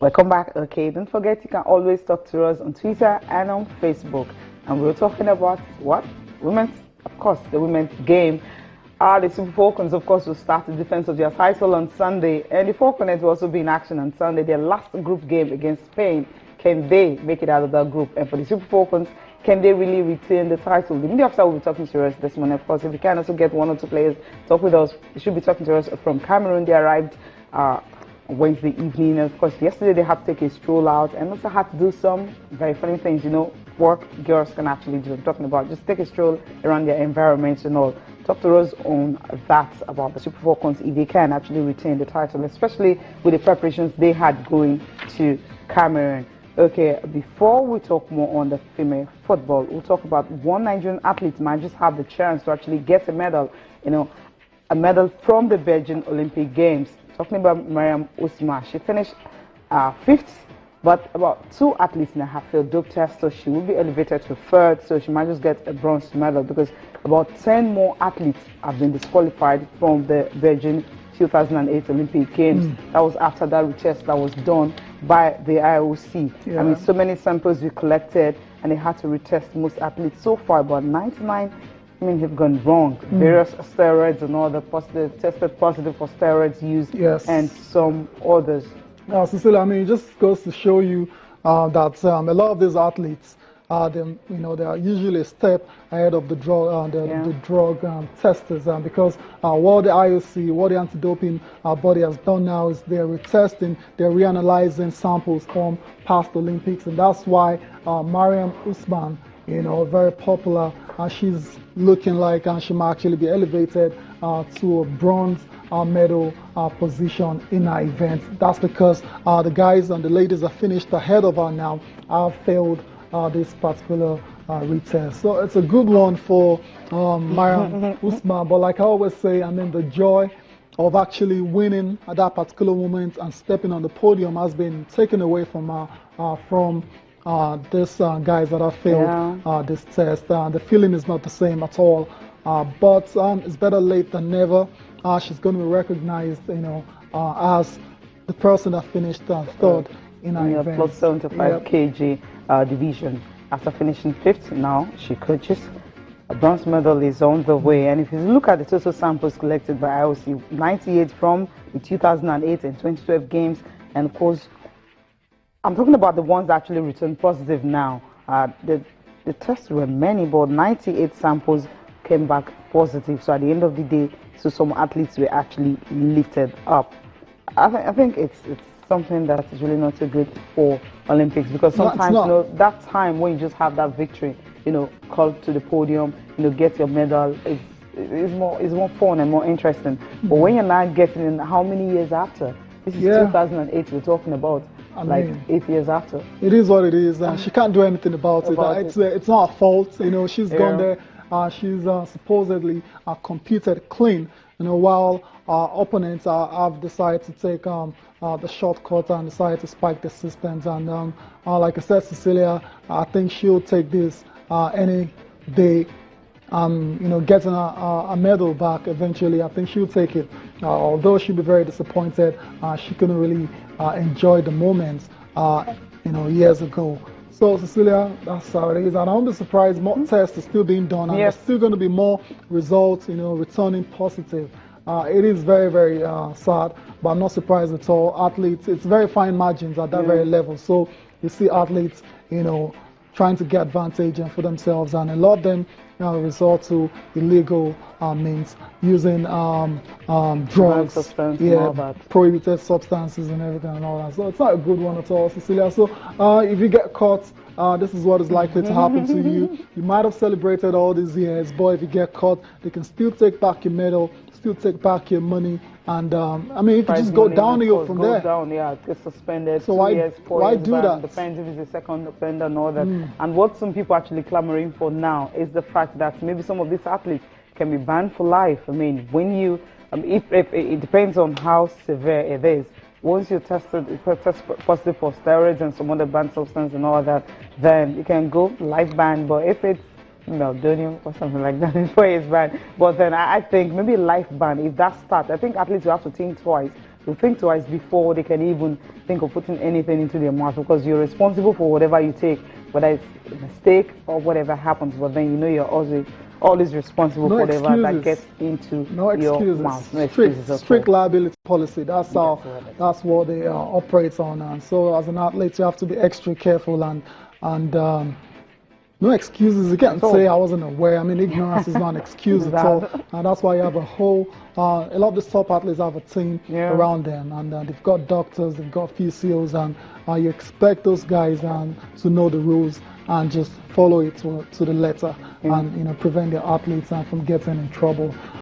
Welcome back. Okay, don't forget you can always talk to us on Twitter and on Facebook. And we're talking about what? Women's, of course, the women's game. The Super Falcons, of course, will start the defense of their title on Sunday. And the Falconets will also be in action on Sunday. Their last group game against Spain. Can they make it out of that group? And for the Super Falcons, can they really retain the title? The media officer will be talking to us this morning. Of course, if we can also get one or two players talk with us, they should be talking to us from Cameroon. They arrived Wednesday evening. And of course, yesterday they had to take a stroll out and also had to do some very funny things, work girls can actually do. I'm talking about just take a stroll around their environment and all. Talk to us on that about the Super Falcons if they can actually retain the title, especially with the preparations they had going to Cameroon. Okay, before we talk more on the female football, we'll talk about one Nigerian athlete might just have the chance to actually get a medal, a medal from the Beijing Olympic Games. Talking about Mariam Usman, she finished fifth, but about two athletes now have failed dope tests, so she will be elevated to third, so she might just get a bronze medal because about 10 more athletes have been disqualified from the Beijing 2008 Olympic Games. That was after that retest that was done by the IOC. Yeah. I mean, so many samples we collected and they had to retest most athletes. So far, about 99 have gone wrong. Various steroids and all the tested positive for steroids used, and some others. Cecilia, it just goes to show you that a lot of these athletes, they are usually a step ahead of the drug, testers, because what the IOC, what the anti-doping body has done now is they're retesting, they're reanalyzing samples from past Olympics, and that's why Mariam Usman, very popular. She's looking like she might actually be elevated to a bronze medal position in our event. That's because the guys and the ladies that finished ahead of her now have failed this particular retest. So it's a good one for Mariam Usman. But like I always say, the joy of actually winning at that particular moment and stepping on the podium has been taken away from these guys that have failed this test. The feeling is not the same at all, but it's better late than never. She's going to be recognized, as the person that finished third in our event. Plus 75 kg division. After finishing fifth, now she coaches. A bronze medal is on the way. And if you look at the total samples collected by IOC, 98 from the 2008 and 2012 games, and of course, I'm talking about the ones that actually returned positive now. The tests were many, but 98 samples came back positive. So at the end of the day, so some athletes were actually lifted up. I think it's something that is really not so good for Olympics, because sometimes that time when you just have that victory, called to the podium, get your medal, it's more fun and more interesting. But when you're not getting in, how many years after? This is 2008 we're talking about. 8 years after. It is what it is. She can't do anything about it. It's not her fault. She's gone there. She's supposedly competed clean. While opponents have decided to take the shortcut and decided to spike the systems. And like I said, Cecilia, I think she'll take this any day. Getting a medal back eventually. I think she'll take it. Although she'll be very disappointed, she couldn't really enjoy the moments, years ago. So, Cecilia, that's how it is. And I won't be surprised more tests are still being done. And there's still going to be more results, returning positive. It is very, very sad, but I'm not surprised at all. Athletes, it's very fine margins at that very level. So, you see athletes, trying to get advantage for themselves, and a lot of them resort to illegal means, using drugs, prohibited substances and everything and all that. So it's not a good one at all, Cecilia. So if you get caught, this is what is likely to happen to you. You might have celebrated all these years, but if you get caught, they can still take back your medal, still take back your money, and you can just go downhill from there. Get suspended. So 2 years, 4 years do that? Depends if it's a second offender and all that. And what some people are actually clamoring for now is the fact that maybe some of these athletes can be banned for life. When you, if it depends on how severe it is. Once you're test positive for steroids and some other banned substance and all that, then you can go life ban. But if it's meldonium or something like that, it's 4 years ban. But then I think maybe life ban, if that starts, I think athletes will have to think twice to think twice before they can even think of putting anything into their mouth, because you're responsible for whatever you take, whether it's a mistake or whatever happens. But then you know you're always responsible for whatever that gets into your mouth. No excuses. Strict liability policy. That's what they operate on. And so as an athlete, you have to be extra careful and no excuses. You can't say I wasn't aware. I mean, ignorance is not an excuse at all. And that's why you have a lot of the top athletes have a team around them, and they've got doctors, they've got physios, and you expect those guys to know the rules and just follow it to the letter, and prevent the athletes from getting in trouble.